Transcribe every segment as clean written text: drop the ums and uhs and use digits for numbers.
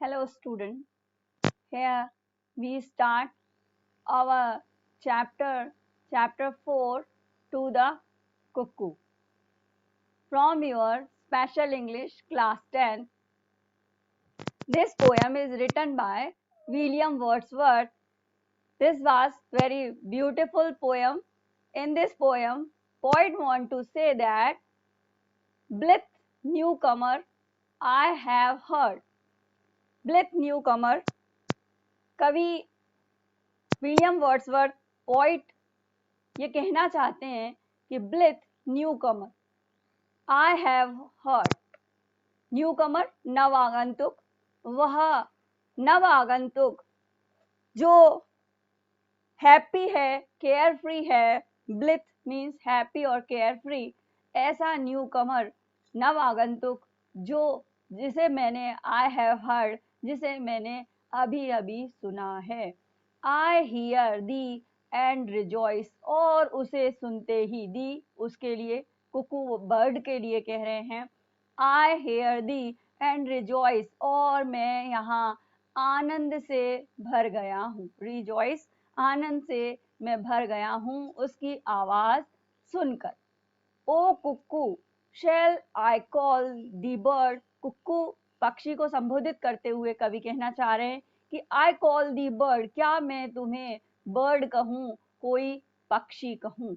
Hello student, here we start our chapter 4 to the cuckoo from your special English class 10. This poem is written by William Wordsworth. This was very beautiful poem. In this poem, poet want to say that blithe newcomer I have heard. Blithe newcomer कवि William Wordsworth poet ये कहना चाहते हैं कि blithe newcomer I have heard newcomer नव आगंतुक वह नव आगंतुक जो हैप्पी है केयर फ्री है ब्लिथ मीन्स हैप्पी और केयर फ्री ऐसा न्यू कमर नव आगंतुक जो जिसे मैंने आई हैव हर्ड जिसे मैंने अभी अभी सुना है I hear the and rejoice और उसे सुनते ही दी उसके लिए कुकू बर्ड के लिए कह रहे हैं I hear the and rejoice और मैं यहाँ आनंद से भर गया हूँ रिजॉइस आनंद से मैं भर गया हूँ उसकी आवाज सुनकर O cuckoo shall I call thee bird cuckoo पक्षी को संबोधित करते हुए कवि कहना चाह रहे हैं कि आई कॉल दी बर्ड क्या मैं तुम्हें बर्ड कहूं कोई पक्षी कहूं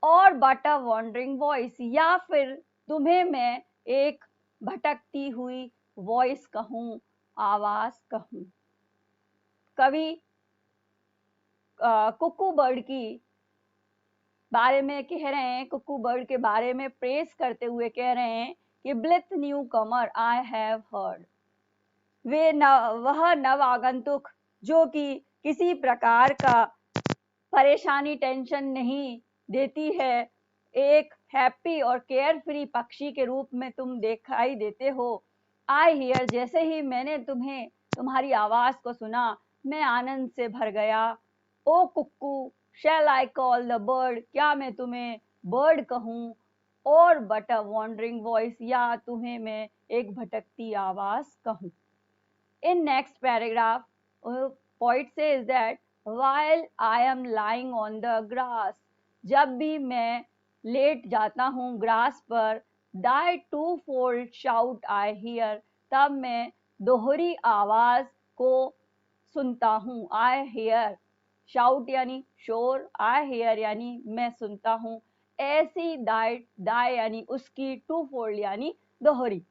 और बट अ वॉन्डरिंग वॉइस या फिर तुम्हें मैं एक भटकती हुई वॉइस कहूं आवाज कहूं कवि कुक्कू बर्ड की बारे में कह रहे हैं कुक्कू बर्ड के बारे में प्रेस करते हुए कह रहे हैं कि blithe newcomer I have heard वह नव आगंतुक जो कि किसी प्रकार का परेशानी टेंशन नहीं देती है एक हैप्पी और केयर फ्री पक्षी के रूप में तुम दिखाई देते हो आई हियर जैसे ही मैंने तुम्हें तुम्हारी आवाज को सुना मैं आनंद से भर गया ओ कुक्कू शैल आई कॉल द बर्ड क्या मैं तुम्हें बर्ड कहूं और बट अ वॉन्डरिंग वॉइस या तुम्हें मैं एक भटकती आवाज कहूं In next paragraph, poet says that while I am lying on the grass, जब भी मैं लेट जाता हूँ ग्रास पर thy twofold shout I hear, तब मैं दोहरी आवाज को सुनता हूँ I hear, shout यानी शोर I hear यानी मैं सुनता हूँ ऐसी thy यानी उसकी twofold यानी दोहरी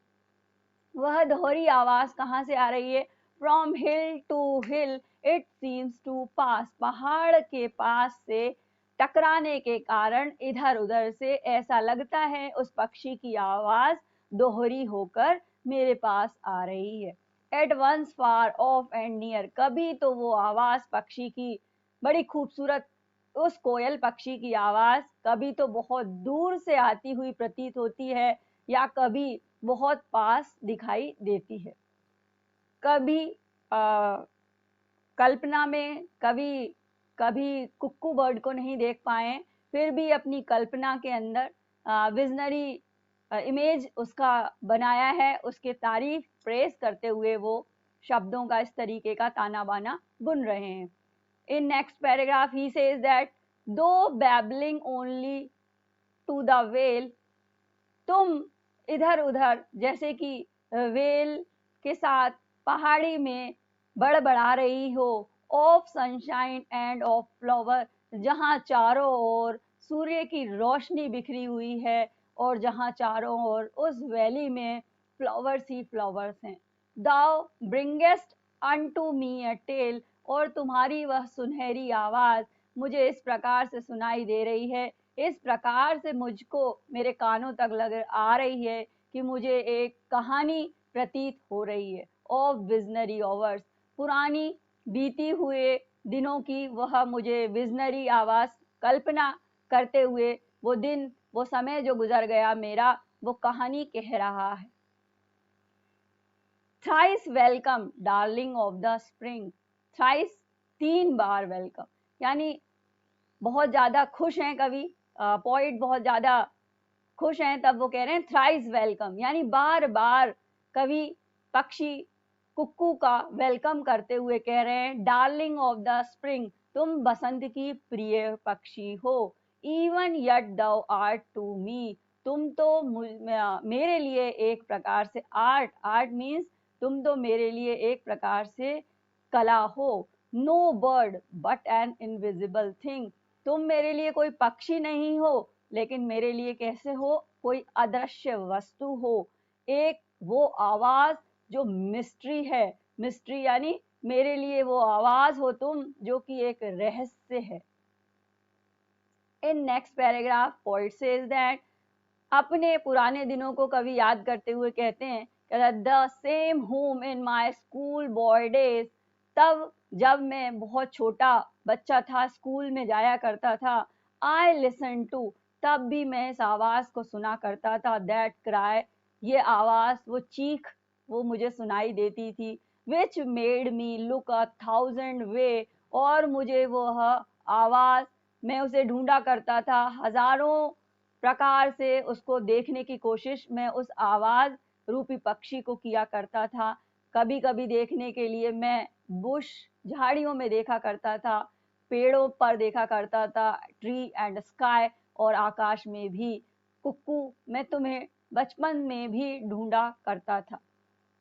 वह दोहरी आवाज कहाँ से आ रही है from hill to hill it seems to pass पहाड़ के पास से टकराने के कारण इधर उधर से ऐसा लगता है उस पक्षी की आवाज दोहरी होकर मेरे पास आ रही है at once far off and near कभी तो वो आवाज पक्षी की बड़ी खूबसूरत उस कोयल पक्षी की आवाज कभी तो बहुत दूर से आती हुई प्रतीत होती है या कभी बहुत पास दिखाई देती है कभी कल्पना में कभी कुक्कू बर्ड को नहीं देख पाए फिर भी अपनी कल्पना के अंदर विजनरी इमेज उसका बनाया है उसके तारीफ प्रेस करते हुए वो शब्दों का इस तरीके का ताना बाना बुन रहे हैं in next paragraph he says that though babbling only to the vale तुम इधर उधर जैसे कि वेल के साथ पहाड़ी में बड़बड़ा रही हो of sunshine end of flower जहाँ चारों ओर सूर्य की रोशनी बिखरी हुई है और जहाँ चारों ओर उस वैली में फ्लावर्स ही फ्लावर्स हैं दाउ ब्रिंगेस्ट अनटू मी अ टेल और तुम्हारी वह सुनहरी आवाज मुझे इस प्रकार से सुनाई दे रही है इस प्रकार से मुझको मेरे कानों तक लग आ रही है कि मुझे एक कहानी प्रतीत हो रही है ऑफ विजनरी आवर्स पुरानी बीती हुए दिनों की वह मुझे विजनरी आवाज कल्पना करते हुए वो दिन वो समय जो गुजर गया मेरा वो कहानी कह रहा है thrice welcome darling of the spring thrice 3 bar welcome यानी बहुत ज्यादा खुश हैं कवि पोइट बहुत ज्यादा खुश हैं तब वो कह रहे हैं थ्राइस वेलकम यानी बार बार कवि पक्षी कुक्कू का वेलकम करते हुए कह रहे हैं, डार्लिंग ऑफ द स्प्रिंग, तुम बसंत की प्रिय पक्षी हो। इवन यट दौ आर्ट टू मी, तुम तो मेरे लिए एक प्रकार से आर्ट मीन्स तुम तो मेरे लिए एक प्रकार से कला हो। No bird but an invisible thing, तुम मेरे लिए कोई पक्षी नहीं हो, लेकिन मेरे लिए कैसे हो, कोई अदृश्य वस्तु हो, एक वो आवाज जो मिस्ट्री है। मिस्ट्री यानी मेरे लिए वो आवाज हो तुम जो कि एक रहस्य है। In next paragraph poet says that, अपने पुराने दिनों को कवि याद करते हुए कहते हैं, the same home in my school boy days, तब जब मैं बहुत छोटा बच्चा था, स्कूल में जाया करता था, आई लिसन टू, तब भी मैं इस आवाज को सुना करता था, दैट क्राई, ये आवाज, वो चीख, वो मुझे सुनाई देती थी, विच मेड मी लुक 1,000 वे, और मुझे वह आवाज, मैं उसे ढूंढा करता था हजारों प्रकार से, उसको देखने की कोशिश मैं उस आवाज रूपी पक्षी को किया करता था। कभी कभी देखने के लिए मैं बुश, झाड़ियों में देखा करता था, पेड़ों पर देखा करता था, ट्री एंड स्काई, और आकाश में भी। कुक्कू, मैं तुम्हें बचपन में भी ढूंढा करता था।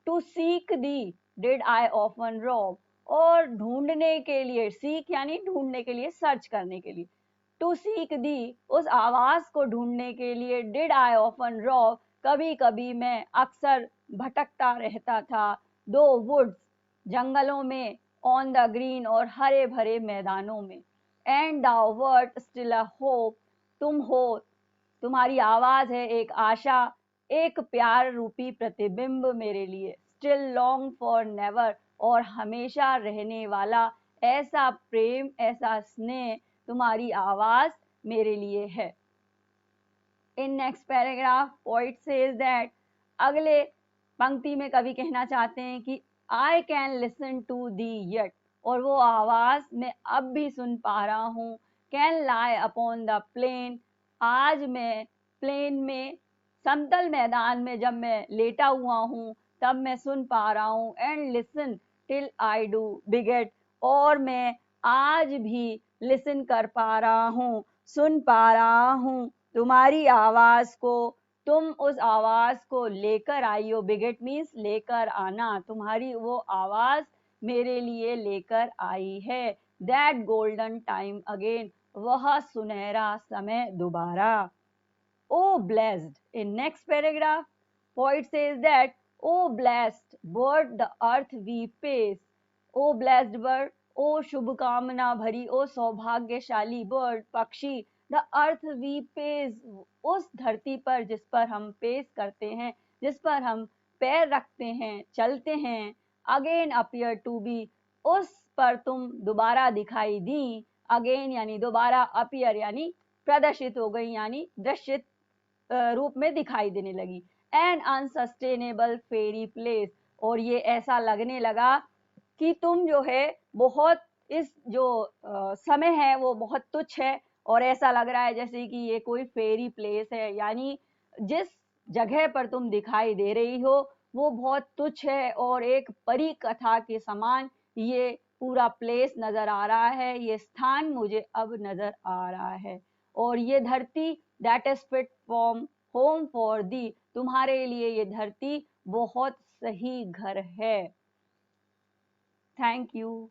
To seek thee did I often rove, और ढूंढने के लिए, सीक यानी ढूंढने के लिए, सर्च करने के लिए, टू सीक दी, उस आवाज को ढूंढने के लिए, डिड आई ऑफन रोव, कभी कभी मैं अक्सर भटकता रहता था, दो वुड्स, जंगलों में, ऑन द ग्रीन, और हरे भरे मैदानों में, and thou wert still a hope, तुम हो, तुम्हारी आवाज है एक आशा, एक प्यार रूपी प्रतिबिंब मेरे लिए, स्टिल लॉन्ग फॉर नेवर, और हमेशा रहने वाला ऐसा प्रेम, ऐसा स्नेह, तुम्हारी आवाज मेरे लिए है। In next paragraph poet says that, अगले पंक्ति में कवि कहना चाहते हैं कि I can listen to thee yet, और वो आवाज मैं अब भी सुन पा रहा हूँ, can lie upon the plain, आज मैं प्लेन में, समतल मैदान में जब मैं लेटा हुआ हूँ तब मैं सुन पा रहा हूँ, and listen till I do beget, और मैं आज भी लिसन कर पा रहा हूँ, सुन पा रहा हूँ तुम्हारी आवाज को, तुम उस आवाज को लेकर आई हो, बिगेट मीन्स लेकर आना, तुम्हारी वो आवाज मेरे लिए लेकर आई है, दैट गोल्डन टाइम अगेन, वह सुनहरा समय दोबारा। O blessed, in next paragraph poet says that, O blessed bird the earth we pace, O blessed bird, ओ शुभकामना भरी, ओ सौभाग्यशाली बर्ड, पक्षी, द अर्थ वी पेज, उस धरती पर जिस पर हम पेश करते हैं, जिस पर हम पैर रखते हैं, चलते हैं, अगेन अपीयर टू बी, उस पर तुम दोबारा दिखाई दी, अगेन यानी दोबारा, अपीयर यानी प्रदर्शित हो गई, यानी दृश्यित रूप में दिखाई देने लगी, एन अनसस्टेनेबल फेरी प्लेस, और ये ऐसा लगने लगा कि तुम जो है बहुत, इस जो समय है वो बहुत तुच्छ है, और ऐसा लग रहा है जैसे कि ये कोई फेरी प्लेस है, यानी जिस जगह पर तुम दिखाई दे रही हो वो बहुत तुच्छ है, और एक परी कथा के समान ये पूरा प्लेस नजर आ रहा है, ये स्थान मुझे अब नजर आ रहा है, और ये धरती, that is fit form home for the, तुम्हारे लिए ये धरती बहुत सही घर है। Thank you.